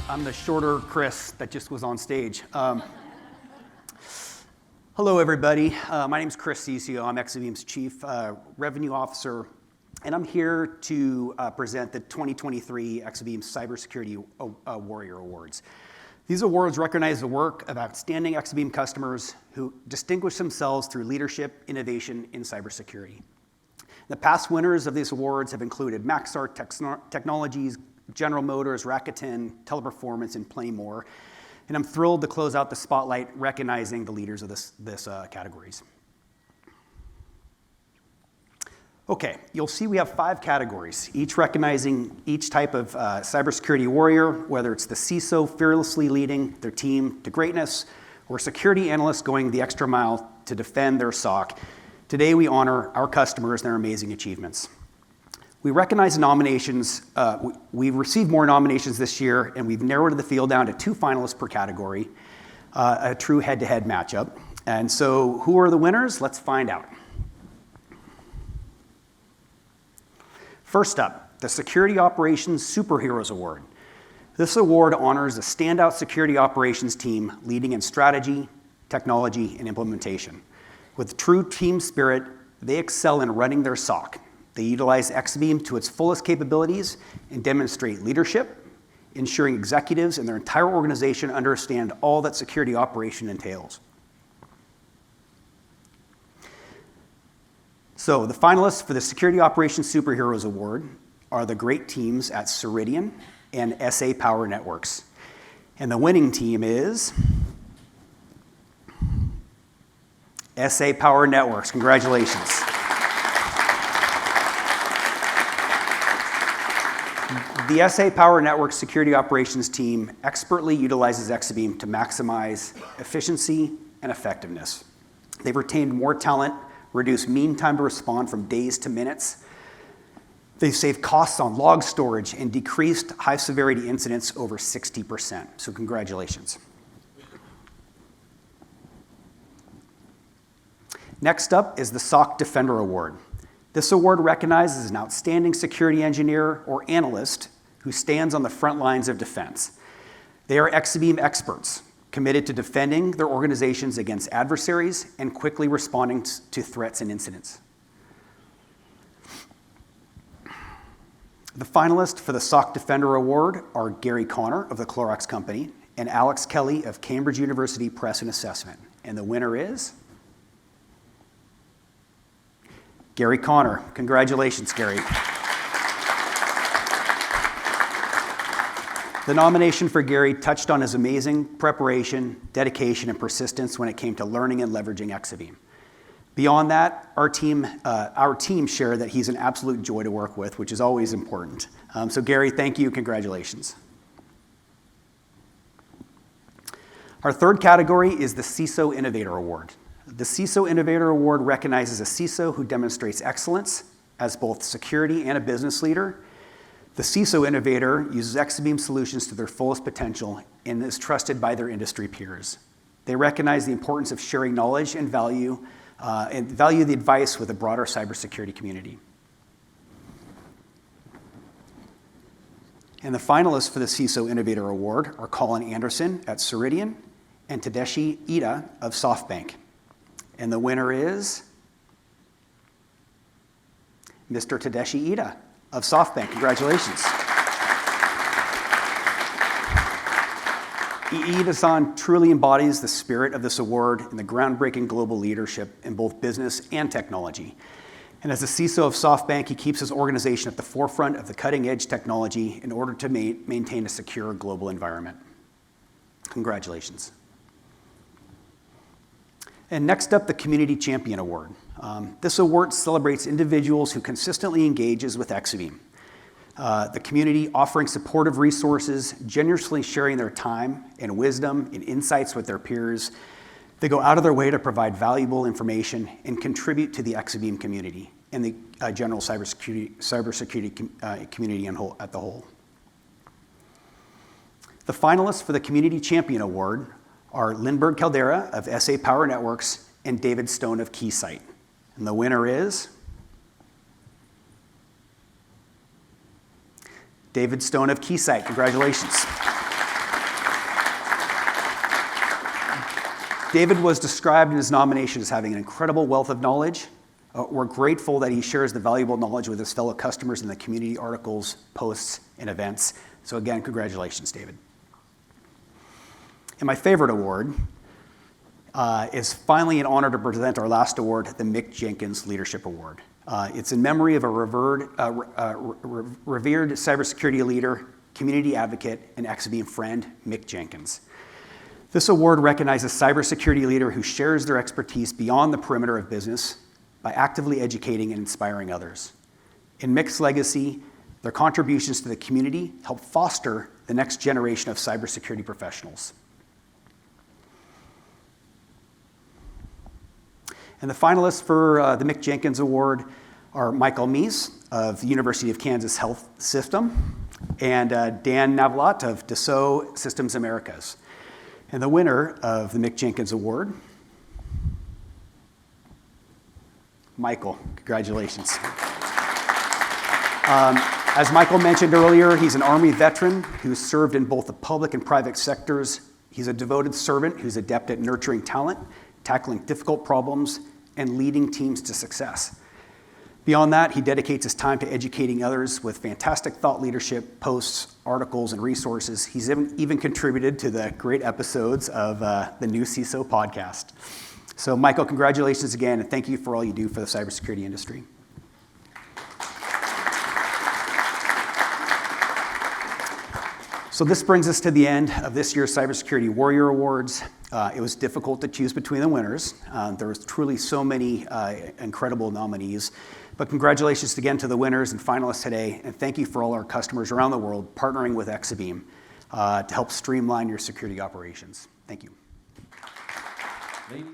I'm the shorter Chris that just was on stage. Hello, everybody. My name is Chris Ciccio. I'm Exabeam's Chief Revenue Officer, and I'm here to present the 2023 Exabeam Cybersecurity Warrior Awards. These awards recognize the work of outstanding Exabeam customers who distinguish themselves through leadership, innovation in cybersecurity. The past winners of these awards have included Maxar Technologies, General Motors, Rakuten, Teleperformance, and plenty more. And I'm thrilled to close out the spotlight recognizing the leaders of this categories. Okay, you'll see we have 5 categories, each recognizing each type of cybersecurity warrior, whether it's the CISO fearlessly leading their team to greatness, or security analysts going the extra mile to defend their SOC. Today we honor our customers and their amazing achievements. We recognize nominations. We've received more nominations this year, and we've narrowed the field down to 2 finalists per category, a true head-to-head matchup. And so who are the winners? Let's find out. First up, the Security Operations Superheroes Award. This award honors a standout security operations team leading in strategy, technology, and implementation. With true team spirit, they excel in running their SOC. They utilize Exabeam to its fullest capabilities and demonstrate leadership, ensuring executives and their entire organization understand all that security operation entails. So the finalists for the Security Operations Superheroes Award are the great teams at Ceridian and SA Power Networks. And the winning team is SA Power Networks. Congratulations. The SA Power Networks security operations team expertly utilizes Exabeam to maximize efficiency and effectiveness. They've retained more talent, reduced mean time to respond from days to minutes. They've saved costs on log storage and decreased high-severity incidents over 60%. So congratulations. Next up is the SOC Defender Award. This award recognizes an outstanding security engineer or analyst who stands on the front lines of defense. They are Exabeam experts, committed to defending their organizations against adversaries and quickly responding to threats and incidents. The finalists for the SOC Defender Award are Gary Connor of the Clorox Company and Alex Kelly of Cambridge University Press and Assessment. And the winner is Gary Connor. Congratulations, Gary. The nomination for Gary touched on his amazing preparation, dedication, and persistence when it came to learning and leveraging Exabeam. Beyond that, our team shared that he's an absolute joy to work with, which is always important. So Gary, thank you, congratulations. Our third category is the CISO Innovator Award. The CISO Innovator Award recognizes a CISO who demonstrates excellence as both security and a business leader. The CISO Innovator uses Exabeam solutions to their fullest potential and is trusted by their industry peers. They recognize the importance of sharing knowledge and value the advice with the broader cybersecurity community. And the finalists for the CISO Innovator Award are Colin Anderson at Ceridian and Tadashi Ida of SoftBank. And the winner is Mr. Tadashi Ida of SoftBank. Congratulations. Ida-san truly embodies the spirit of this award and the groundbreaking global leadership in both business and technology. And as the CISO of SoftBank, he keeps his organization at the forefront of the cutting-edge technology in order to maintain a secure global environment. Congratulations. And next up, the Community Champion Award. This award celebrates individuals who consistently engages with Exabeam. The community offering supportive resources, generously sharing their time and wisdom and insights with their peers. They go out of their way to provide valuable information and contribute to the Exabeam community and the general cybersecurity community at the whole. The finalists for the Community Champion Award are Lindbergh Caldera of SA Power Networks and David Stone of Keysight. And the winner is David Stone of Keysight. Congratulations. David was described in his nomination as having an incredible wealth of knowledge. We're grateful that he shares the valuable knowledge with his fellow customers in the community articles, posts, and events. So again, congratulations, David. And my favorite award is finally an honor to present our last award, the Mick Jenkins Leadership Award. It's in memory of a revered cybersecurity leader, community advocate, and Exabeam friend, Mick Jenkins. This award recognizes a cybersecurity leader who shares their expertise beyond the perimeter of business by actively educating and inspiring others. In Mick's legacy, their contributions to the community help foster the next generation of cybersecurity professionals. And the finalists for the Mick Jenkins Award are Michael Mies of the University of Kansas Health System and Dan Navlat of Dassault Systems Americas. And the winner of the Mick Jenkins Award, Michael, congratulations. As Michael mentioned earlier, he's an Army veteran who's served in both the public and private sectors. He's a devoted servant who's adept at nurturing talent, tackling difficult problems, and leading teams to success. Beyond that, he dedicates his time to educating others with fantastic thought leadership, posts, articles, and resources. He's even contributed to the great episodes of the new CISO podcast. So Michael, congratulations again, and thank you for all you do for the cybersecurity industry. So this brings us to the end of this year's Cybersecurity Warrior Awards. It was difficult to choose between the winners. There was truly so many incredible nominees. But congratulations again to the winners and finalists today, and thank you for all our customers around the world partnering with Exabeam to help streamline your security operations. Thank you. Ladies